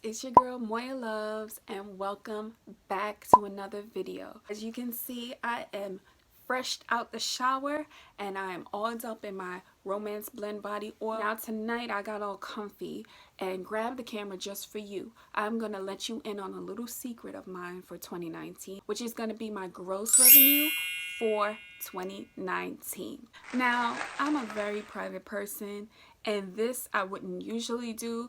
it's your girl Moya Loves, and welcome back to another video. As you can see, I am fresh out the shower and I am oiled up in my Romance Blend body oil. Now tonight I got all comfy and grabbed the camera just for you. I'm gonna let you in on a little secret of mine for 2019, which is gonna be my gross revenue for 2019. Now, I'm a very private person and this I wouldn't usually do,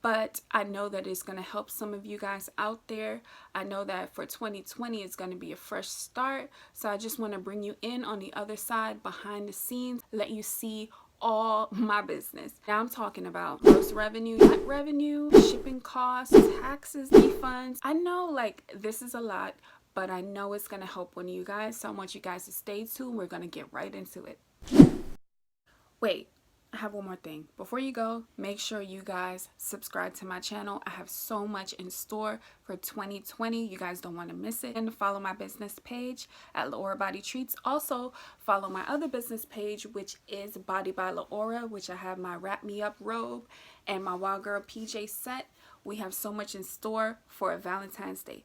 but I know that it's going to help some of you guys out there. I know that for 2020 it's going to be a fresh start, so I just want to bring you in on the other side, behind the scenes, let you see all my business. Now I'm talking about gross revenue, net revenue, shipping costs, taxes, refunds. I know like this is a lot, but I know it's going to help one of you guys, so I want you guys to stay tuned. We're going to get right into it. Wait, I have one more thing. Before you go, make sure you guys subscribe to my channel. I have so much in store for 2020. You guys don't want to miss it. And follow my business page at Laura Body Treats. Also, follow my other business page, which is Body by Laura, which I have my Wrap Me Up robe and my Wild Girl PJ set. We have so much in store for Valentine's Day.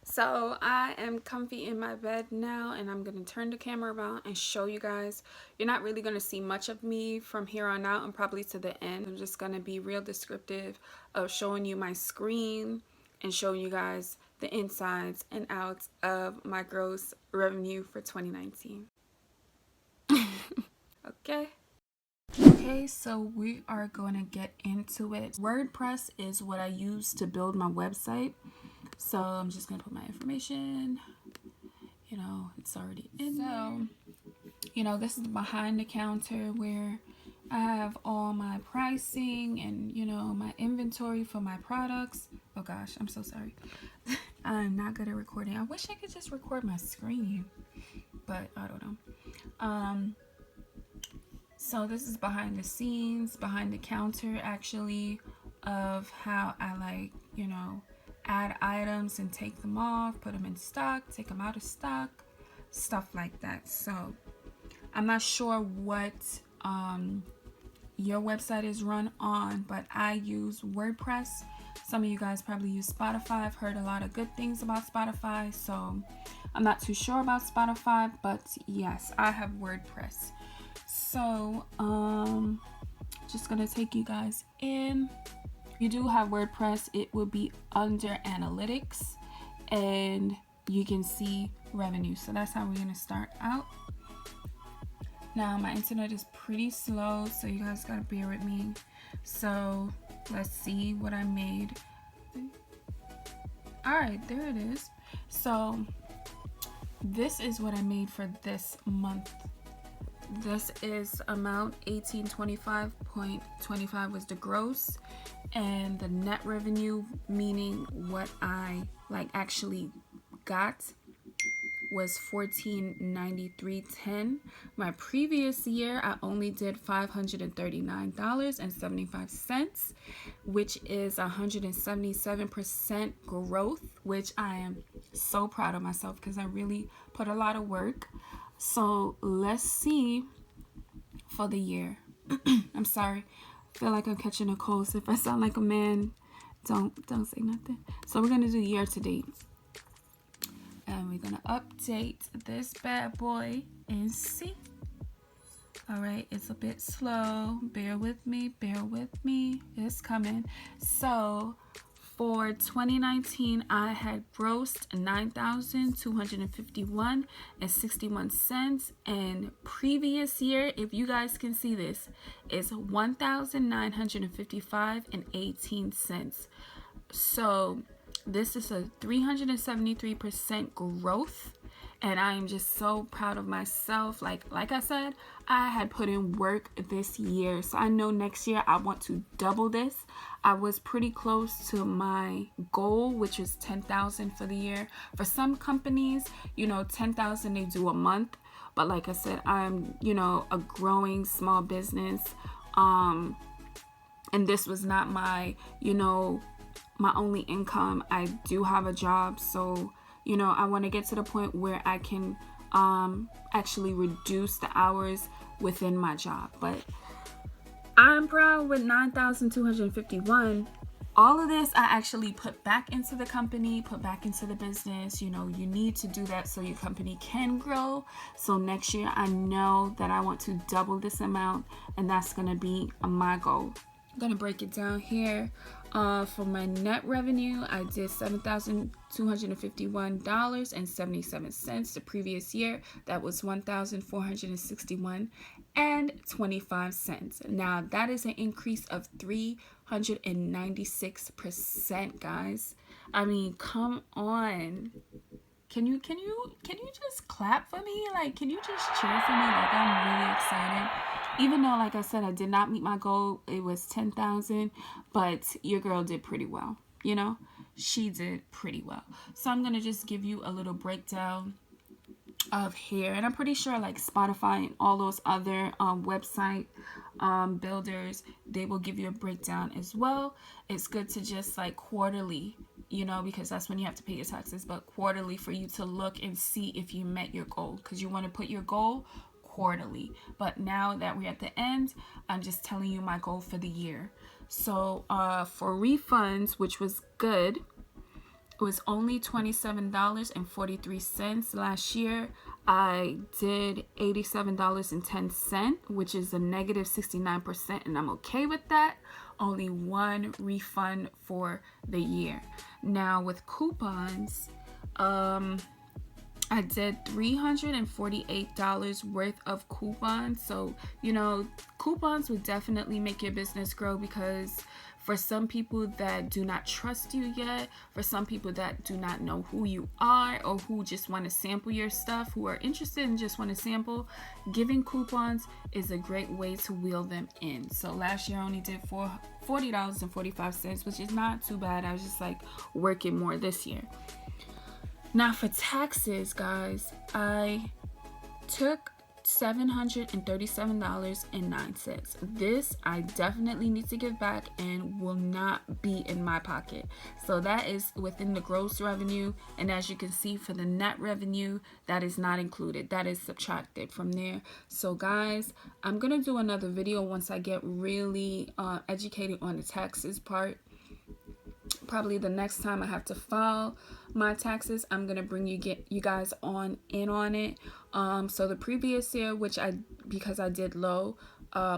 So I am comfy in my bed now, and I'm going to turn the camera around and show you guys. You're not really going to see much of me from here on out and probably to the end. I'm just going to be real descriptive of showing you my screen and showing you guys the insides and outs of my gross revenue for 2019. Okay, so we are going to get into it. WordPress is what I use to build my website. So I'm just going to put my information, it's already in there. This is behind the counter where I have all my pricing and, my inventory for my products. Oh gosh, I'm so sorry. I'm not good at recording. I wish I could just record my screen, but I don't know. So this is behind the scenes, behind the counter actually, of how I add items and take them off, put them in stock, take them out of stock, stuff like that. So I'm not sure what your website is run on, but I use WordPress. Some of you guys probably use Spotify. I've heard a lot of good things about Spotify, so I'm not too sure about Spotify, but yes, I have WordPress. So just gonna take you guys in. You do have WordPress, it will be under analytics and you can see revenue. So that's how we're going to start out. Now my internet is pretty slow, so you guys got to bear with me. So let's see what I made. All right, there it is. So this is what I made for this month. This is amount 1825.25 was the gross, and the net revenue, meaning what I actually got, was $1493.10. My previous year I only did $539.75, which is 177% growth, which I am so proud of myself because I really put a lot of work. So let's see for the year. I'm sorry, I feel like I'm catching a cold, so if I sound like a man, don't say nothing. So we're gonna do year to date, and we're gonna update this bad boy and see. All right, it's a bit slow, bear with me, it's coming. So for 2019, I had grossed $9,251.61, and previous year, if you guys can see this, is $1,955.18. So this is a 373% growth, and I am just so proud of myself. Like I said, I had put in work this year, so I know next year I want to double this. I was pretty close to my goal, which is 10,000 for the year. For some companies, 10,000 they do a month, but like I said, I'm a growing small business, and this was not my my only income. I do have a job, so I want to get to the point where I can actually reduce the hours within my job. But I'm proud with 9,251 all of this I actually put back into the company, put back into the business. You know, you need to do that so your company can grow. So next year I know that I want to double this amount, and that's going to be my goal. I'm going to break it down here. For my net revenue, I did $7,251.77. The previous year, that was $1,461.25. Now, that is an increase of 396%, guys. I mean, come on. Can you just clap for me? Like, can you just cheer for me? Like, I'm really excited. Even though, like I said, I did not meet my goal. It was 10,000, but your girl did pretty well. You know, she did pretty well. So I'm gonna just give you a little breakdown of here, and I'm pretty sure like Spotify and all those other website builders, they will give you a breakdown as well. It's good to just like quarterly, you know, because that's when you have to pay your taxes, but quarterly for you to look and see if you met your goal, because you want to put your goal quarterly. But now that we're at the end, I'm just telling you my goal for the year. So for refunds, which was good, it was only $27.43 last year. I did $87.10, which is a negative 69%, and I'm okay with that. Only one refund for the year. Now with coupons, I did $348 worth of coupons. So, you know, coupons would definitely make your business grow, because for some people that do not trust you yet, for some people that do not know who you are, or who just want to sample your stuff, who are interested and just want to sample, giving coupons is a great way to wheel them in. So last year I only did $40.45, which is not too bad. I was just like working more this year. Now for taxes, guys, I took $737.09. This I definitely need to give back and will not be in my pocket. So that is within the gross revenue, and as you can see for the net revenue, that is not included. That is subtracted from there. So guys, I'm gonna do another video once I get really educated on the taxes part. Probably the next time I have to file my taxes, I'm gonna bring you guys in on it. So the previous year, because I did lower, I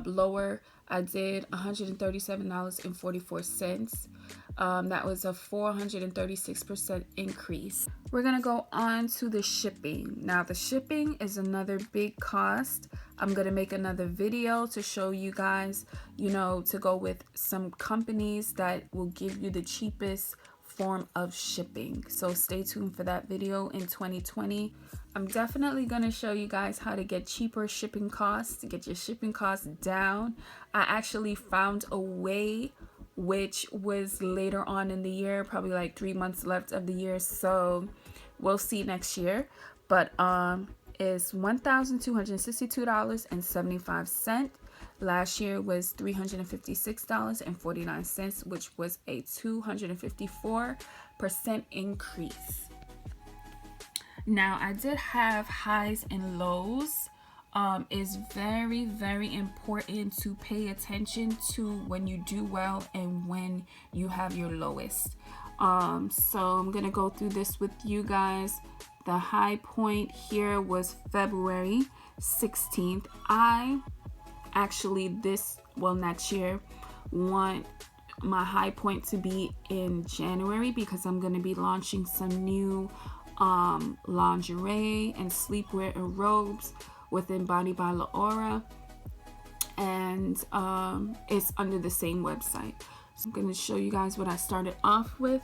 did $137.44. That was a 436% increase. We're gonna go on to the shipping. Now the shipping is another big cost. I'm gonna make another video to show you guys, you know, to go with some companies that will give you the cheapest form of shipping. So stay tuned for that video in 2020. I'm definitely going to show you guys how to get cheaper shipping costs, to get your shipping costs down. I actually found a way, which was later on in the year, probably like 3 months left of the year. So we'll see next year. But it's $1,262.75. Last year was $356.49, which was a 254% increase. Now, I did have highs and lows. It's very, very important to pay attention to when you do well and when you have your lowest. So I'm gonna go through this with you guys. The high point here was February 16th. Next year, want my high point to be in January, because I'm going to be launching some new lingerie and sleepwear and robes within Body by Laura, and it's under the same website. So I'm going to show you guys what I started off with.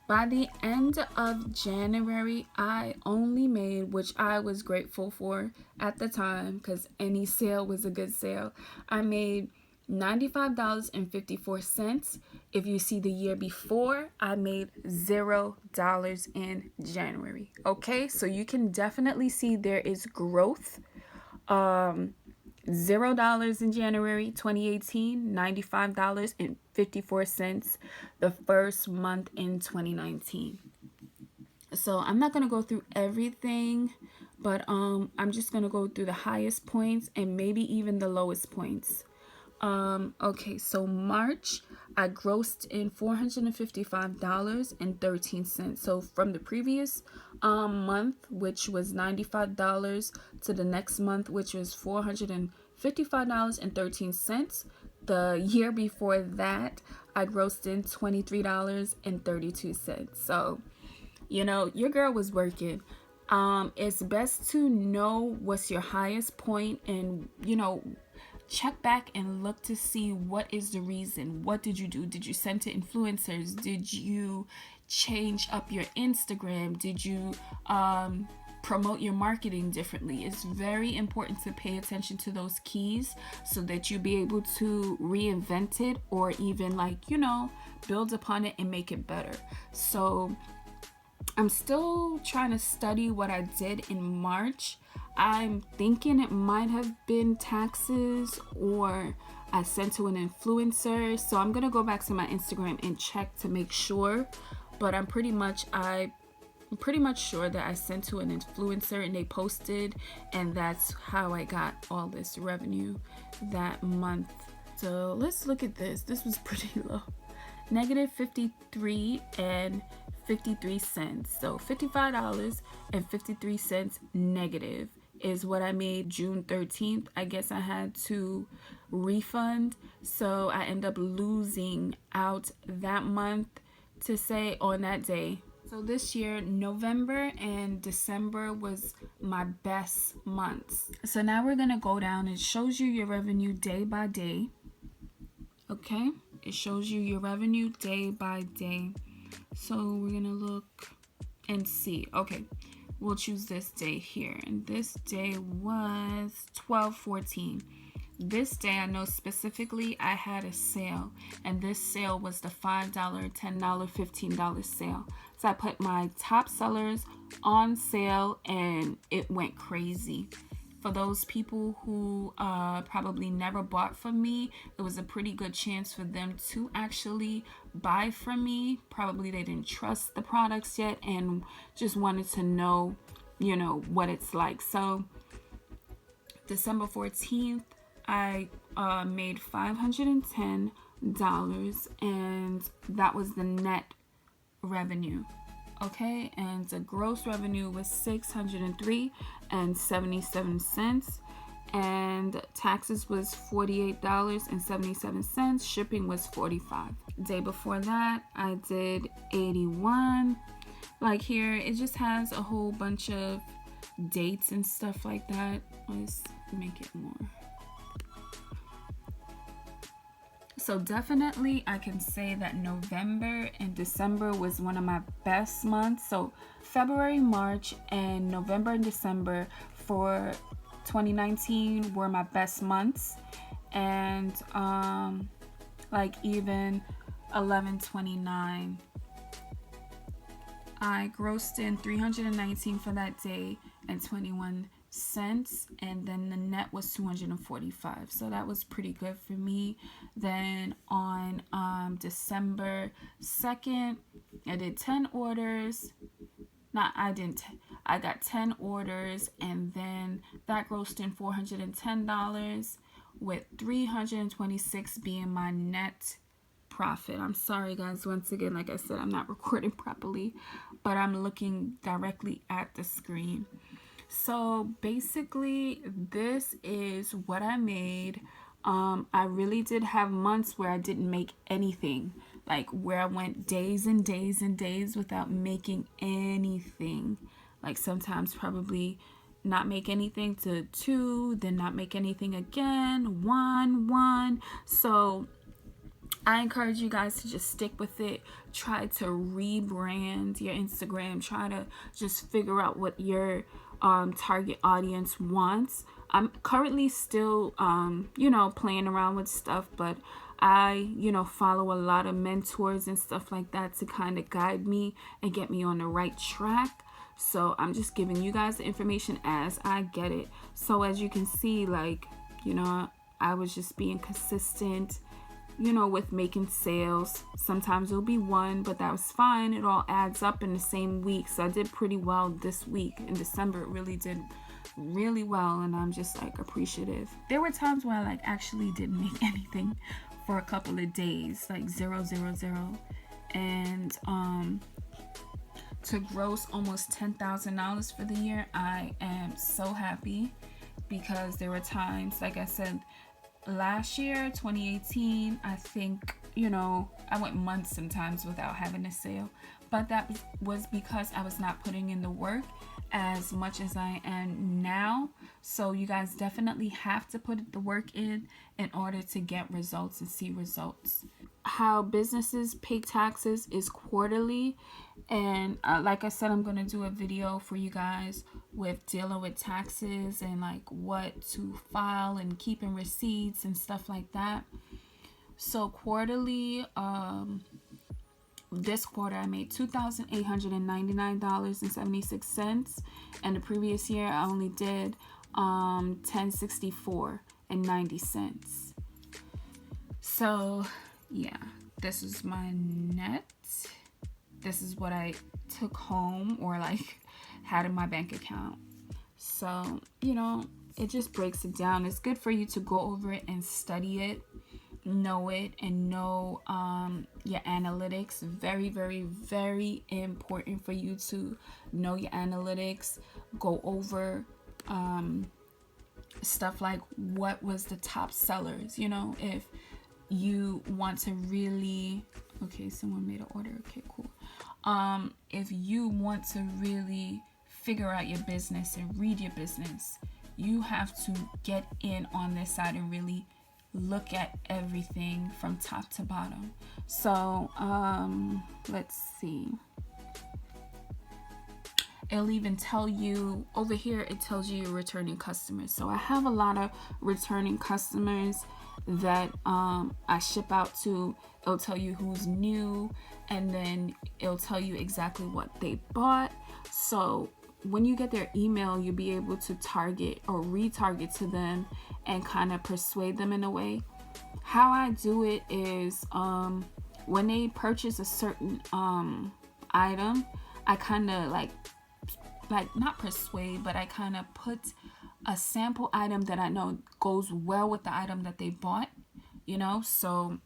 By the end of January, I only made, which I was grateful for at the time, because any sale was a good sale, I made $95.54. If you see the year before, I made $0 in January. Okay, so you can definitely see there is growth. $0 in January 2018, $95.54 the first month in 2019. So I'm not going to go through everything, but I'm just going to go through the highest points and maybe even the lowest points. Okay, so March, I grossed in $455.13. So from the previous month, which was $95, to the next month, which was $455.13. The year before that, I grossed in $23.32. So, your girl was working. It's best to know what's your highest point and, check back and look to see what is the reason. What did you do? Did you send to influencers? Did you change up your Instagram? Did you promote your marketing differently? It's very important to pay attention to those keys so that you be able to reinvent it or even build upon it and make it better. So I'm still trying to study what I did in March. I'm thinking it might have been taxes or I sent to an influencer. So I'm going to go back to my Instagram and check to make sure. But I'm pretty much sure that I sent to an influencer and they posted, and that's how I got all this revenue that month. So let's look at this. This was pretty low. Negative 53 and 53 cents. So $55.53 negative is what I made June 13th. I guess I had to refund, so I end up losing out that month, to say, on that day. So this year, November and December was my best months. So now we're gonna go down. It shows you your revenue day by day. Okay, it shows you your revenue day by day. So we're gonna look and see. Okay, we'll choose this day here, and this day was 12/14. This day I know specifically I had a sale, and this sale was the $5, $10, $15 sale. So I put my top sellers on sale and it went crazy. For those people who probably never bought from me, it was a pretty good chance for them to actually buy from me. Probably they didn't trust the products yet and just wanted to know, what it's like. So December 14th, I made $510, and that was the net revenue. Okay, and the gross revenue was $603.77, and taxes was $48.77. Shipping was $45. Day before that, I did 81. Like here, it just has a whole bunch of dates and stuff like that. Let's make it more. So definitely I can say that November and December was one of my best months. So February, March, and November and December for 2019 were my best months. And even 11/29, I grossed in $319 for that day and 21 cents, and then the net was $245. So that was pretty good for me. Then on December 2nd, I did 10 orders. I got 10 orders, and then that grossed in $410, with $326 being my net profit. I'm sorry guys, once again, like I said, I'm not recording properly, but I'm looking directly at the screen. So basically this is what I made. I really did have months where I didn't make anything, like where I went days and days and days without making anything. Like sometimes probably not make anything to 2, then not make anything again, 1. So I encourage you guys to just stick with it. Try to rebrand your Instagram. Try to just figure out what your target audience wants. I'm currently still, playing around with stuff, but I, follow a lot of mentors and stuff like that to kind of guide me and get me on the right track. So I'm just giving you guys the information as I get it. So as you can see, I was just being consistent, with making sales. Sometimes it'll be 1, but that was fine. It all adds up in the same week. So I did pretty well this week. In December, it really did really well, and I'm just appreciative. There were times where I actually didn't make anything for a couple of days, like 000, and to gross almost $10,000 for the year. I am so happy, because there were times, like I said, last year, 2018, I think, I went months sometimes without having a sale, but that was because I was not putting in the work as much as I am now. So you guys definitely have to put the work in order to get results and see results. How businesses pay taxes is quarterly, and like I said, I'm going to do a video for you guys with dealing with taxes and like what to file and keeping receipts and stuff like that. So quarterly, this quarter I made $2,899.76, and the previous year I only did $1,064.90. So yeah, this is my net. This is what I took home, or like had in my bank account. So it just breaks it down. It's good for you to go over it and study it, know it, and know your analytics. Very, very, very important for you to know your analytics. Go over stuff like what was the top sellers, if you want to really, okay, someone made an order, okay, cool. If you want to really figure out your business and read your business, you have to get in on this side and really look at everything from top to bottom. So let's see, it'll even tell you over here, it tells you your returning customers. So I have a lot of returning customers that I ship out to. It'll tell you who's new, and then it'll tell you exactly what they bought. So when you get their email, you'll be able to target or retarget to them and kind of persuade them in a way. How I do it is when they purchase a certain item, I kind of like not persuade, but I kind of put a sample item that I know goes well with the item that they bought, so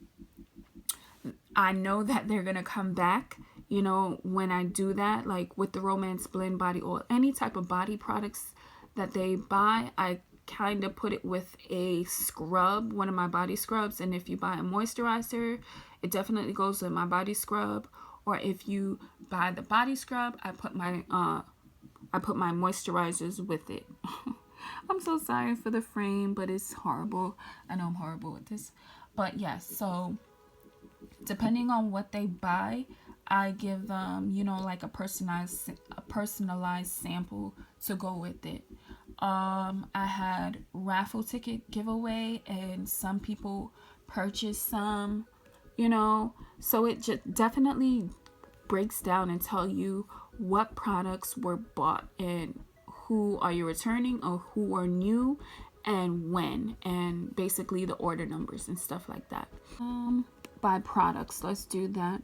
I know that they're gonna come back, when I do that. Like with the Romance Blend body oil, any type of body products that they buy, I kind of put it with a scrub, one of my body scrubs. And if you buy a moisturizer, it definitely goes with my body scrub. Or if you buy the body scrub, I put my moisturizers with it. I'm so sorry for the frame, but it's horrible. I know I'm horrible with this. But yes, so depending on what they buy, I give them, like a personalized sample to go with it. I had raffle ticket giveaway, and some people purchased some, so it just definitely breaks down and tell you what products were bought and who are you returning or who are new and when, and basically the order numbers and stuff like that. By products, let's do that.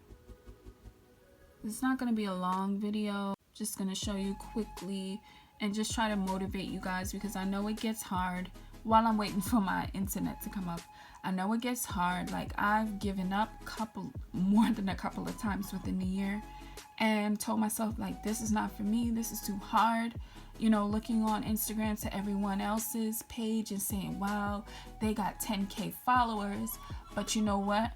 It's not going to be a long video, just going to show you quickly and just try to motivate you guys, because I know it gets hard while I'm waiting for my internet to come up. I know it gets hard. Like, I've given up more than a couple of times within the year and told myself, like, this is not for me, this is too hard. Looking on Instagram to everyone else's page and saying, wow, they got 10K followers. But you know what?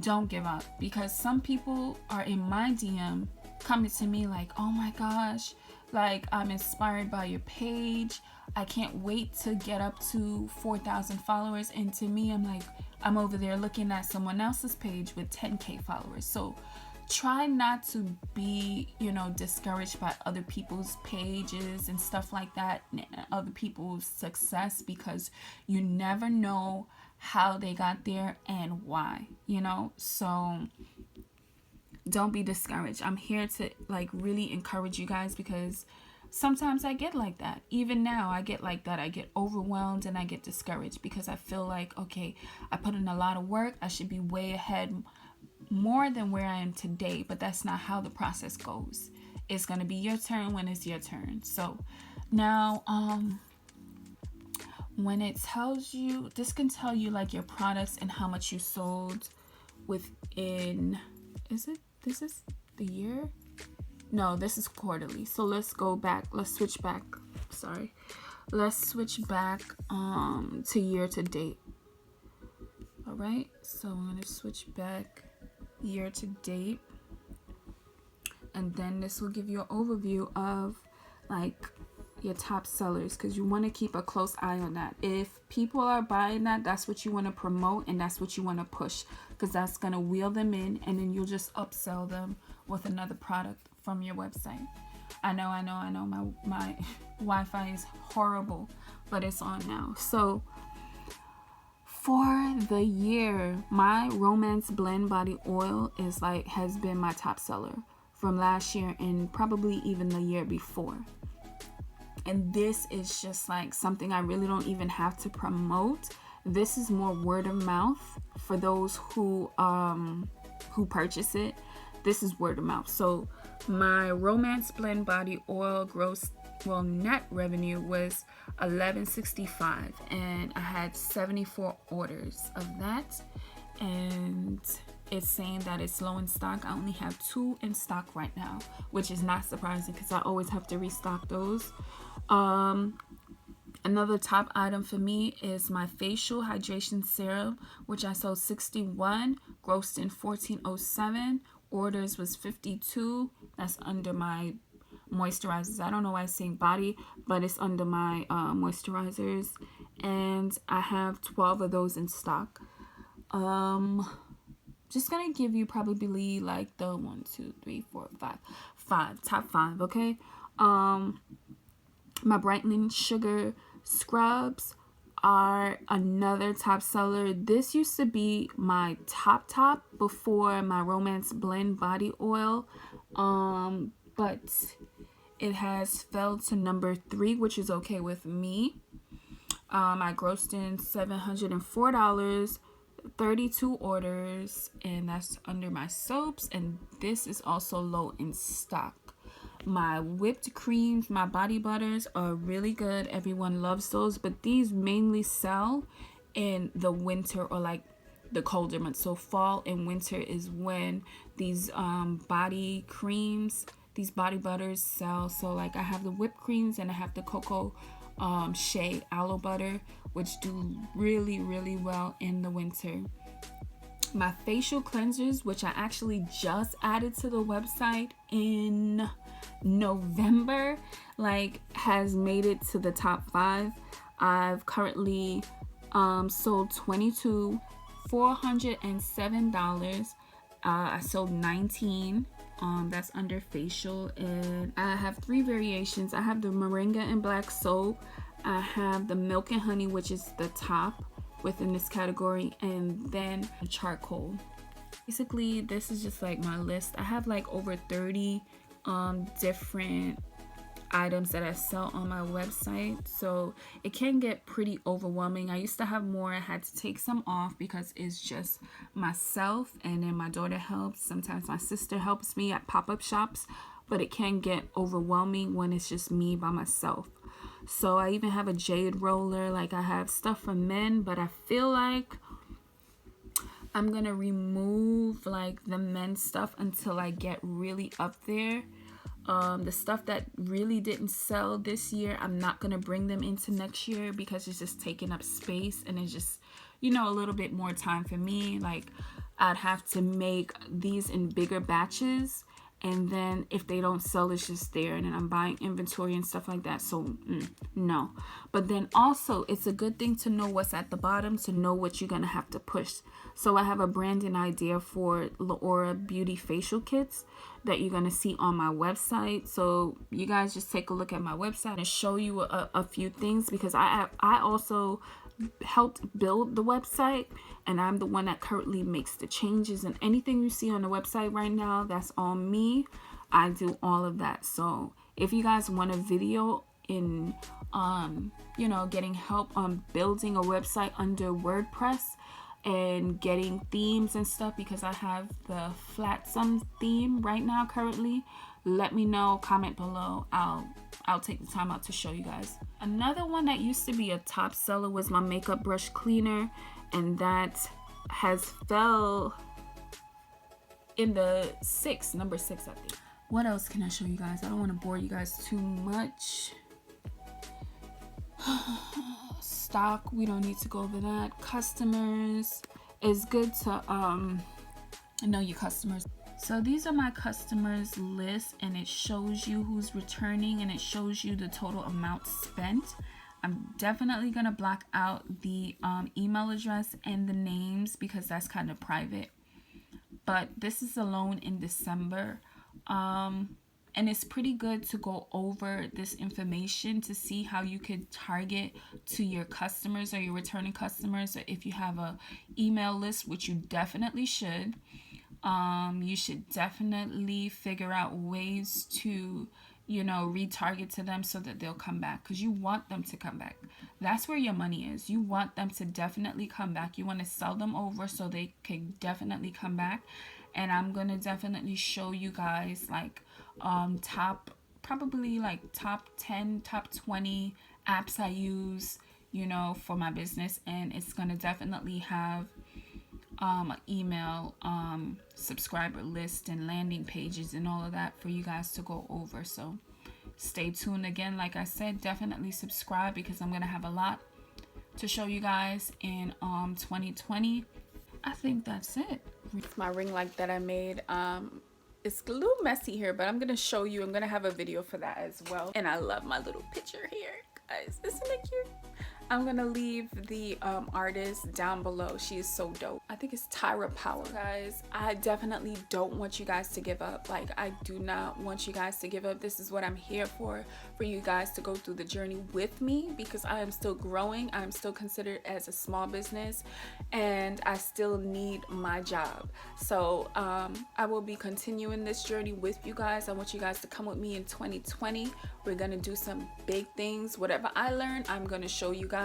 Don't give up, because some people are in my DM coming to me like, oh my gosh, like, I'm inspired by your page. I can't wait to get up to 4,000 followers. And to me, I'm like, I'm over there looking at someone else's page with 10K followers. So try not to be, discouraged by other people's pages and stuff like that, other people's success, because you never know how they got there and why, so don't be discouraged. I'm here to really encourage you guys, because sometimes I get like that. Even now I get like that. I get overwhelmed and I get discouraged, because I feel like, okay, I put in a lot of work, I should be way ahead, more than where I am today. But that's not how the process goes. It's going to be your turn when it's your turn. So now when it tells you, this can tell you like your products and how much you sold within, this is the year? No, this is quarterly. So let's go back. Let's switch back. Sorry. Let's switch back to year to date. All right. So I'm going to switch back year to date. And then this will give you an overview of like your top sellers, because you want to keep a close eye on that. If people are buying that, that's what you want to promote and that's what you want to push, because that's going to wheel them in, and then you'll just upsell them with another product from your website. I know my Wi-Fi is horrible, but it's on now. So for the year, my Romance Blend Body Oil has been my top seller from last year and probably even the year before. And this is just like something I really don't even have to promote. This is more word of mouth for those who purchase it. This is word of mouth. So my Romance Blend Body Oil net revenue was $11.65, and I had 74 orders of that, and it's saying that it's low in stock. I only have 2 in stock right now, which is not surprising because I always have to restock those. Another top item for me is my facial hydration serum, which I sold 61, grossed in 1407, orders was 52. That's under my moisturizers. I don't know why it's saying body, but it's under my moisturizers, and I have 12 of those in stock. Just gonna give you probably like the 1, 2, 3, 4, 5 top 5. Okay. My brightening sugar scrubs are another top seller. This used to be my top before my Romance Blend Body Oil, but it has fell to number 3, which is okay with me. I grossed in $704, 32 orders, and that's under my soaps, and this is also low in stock. My whipped creams, my body butters are really good. Everyone loves those, but these mainly sell in the winter or like the colder months. So fall and winter is when these body creams, these body butters sell. So like I have the whipped creams and I have the cocoa shea aloe butter, which do really, really well in the winter. My facial cleansers, which I actually just added to the website in November, has made it to the top 5. I've currently sold 22, $407. I sold 19. That's under facial, and I have 3 variations. I have the moringa and black soap. I have the milk and honey, which is the top within this category, and then charcoal. Basically, this is just like my list. I have like over 30 different items that I sell on my website, so it can get pretty overwhelming. I used to have more. I had to take some off because it's just myself, and then my daughter helps. Sometimes my sister helps me at pop-up shops, but it can get overwhelming when it's just me by myself. So I even have a jade roller. I have stuff for men, but I feel like I'm gonna remove the men's stuff until I get really up there. The stuff that really didn't sell this year, I'm not gonna bring them into next year because it's just taking up space, and it's just, a little bit more time for me. I'd have to make these in bigger batches, and then if they don't sell, it's just there, and then I'm buying inventory and stuff like that. So no. But then also, it's a good thing to know what's at the bottom, to know what you're gonna have to push. So I have a branding idea for Laura Beauty facial kits that you're gonna see on my website. So you guys just take a look at my website and show you a few things, because I also helped build the website, and I'm the one that currently makes the changes, and anything you see on the website right now, that's on me. I do all of that. So if you guys want a video in getting help on building a website under WordPress and getting themes and stuff, because I have the flat sum theme right now currently, let me know, comment below. I'll take the time out to show you guys. Another one that used to be a top seller was my makeup brush cleaner, and that has fell in the number 6, I think. What else can I show you guys? I don't want to bore you guys too much. Stock, we don't need to go over that. Customers, it's good to know your customers. So these are my customers list, and it shows you who's returning, and it shows you the total amount spent. I'm definitely gonna block out the email address and the names because that's kind of private. But this is alone in December. And it's pretty good to go over this information to see how you could target to your customers or your returning customers. Or if you have a email list, which you definitely should, you should definitely figure out ways to, retarget to them so that they'll come back, because you want them to come back. That's where your money is. You want them to definitely come back. You want to sell them over so they can definitely come back. And I'm gonna definitely show you guys like top 10, top 20 apps I use, for my business, and it's gonna definitely have an email subscriber list and landing pages and all of that for you guys to go over. So stay tuned. Again, like I said, definitely subscribe, because I'm gonna have a lot to show you guys in 2020. I think that's it. My ring light that I made, it's a little messy here, but I'm gonna show you. I'm gonna have a video for that as well. And I love my little picture here, guys. Isn't it cute? I'm gonna leave the artist down below. She is so dope. I think it's Tyra Power. Guys, I definitely don't want you guys to give up. Like, I do not want you guys to give up. This is what I'm here for you guys to go through the journey with me, because I am still growing. I'm still considered as a small business, and I still need my job. So I will be continuing this journey with you guys. I want you guys to come with me in 2020. We're gonna do some big things. Whatever I learn, I'm gonna show you guys.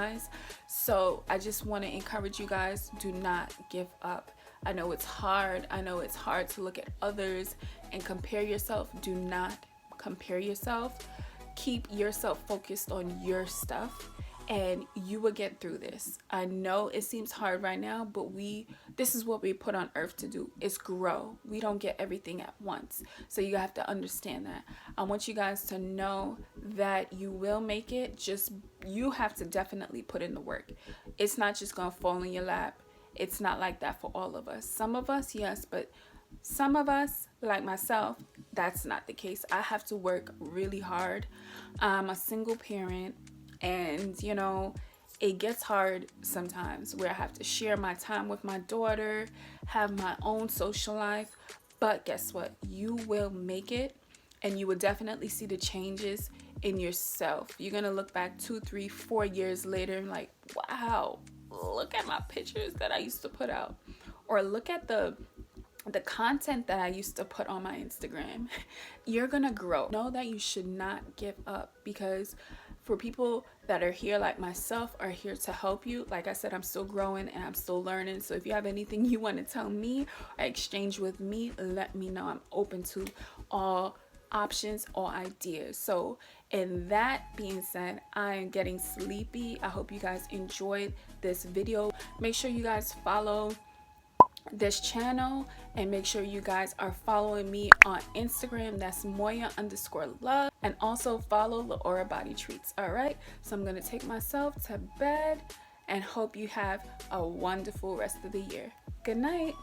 So I just want to encourage you guys, do not give up. I know it's hard. I know it's hard to look at others and compare yourself. Do not compare yourself. Keep yourself focused on your stuff, and you will get through this. I know it seems hard right now, but this is what we put on earth to do, is grow. We don't get everything at once. So you have to understand that. I want you guys to know that you will make it. You have to definitely put in the work. It's not just gonna fall in your lap. It's not like that for all of us. Some of us, yes, but some of us, like myself, that's not the case. I have to work really hard. I'm a single parent, and it gets hard sometimes, where I have to share my time with my daughter, have my own social life. But guess what? You will make it, and you will definitely see the changes in yourself. You're gonna look back 2, 3, 4 years later and like, wow, look at my pictures that I used to put out, or look at the content that I used to put on my Instagram. You're gonna grow. Know that you should not give up, because for people that are here like myself are here to help you. Like I said, I'm still growing and I'm still learning. So if you have anything you want to tell me or exchange with me, let me know. I'm open to all options or ideas. So in that being said, I am getting sleepy. I hope you guys enjoyed this video. Make sure you guys follow this channel, and make sure you guys are following me on Instagram. That's Moya_love, and also follow Laura Body Treats. All right, so I'm gonna take myself to bed and hope you have a wonderful rest of the year. Good night.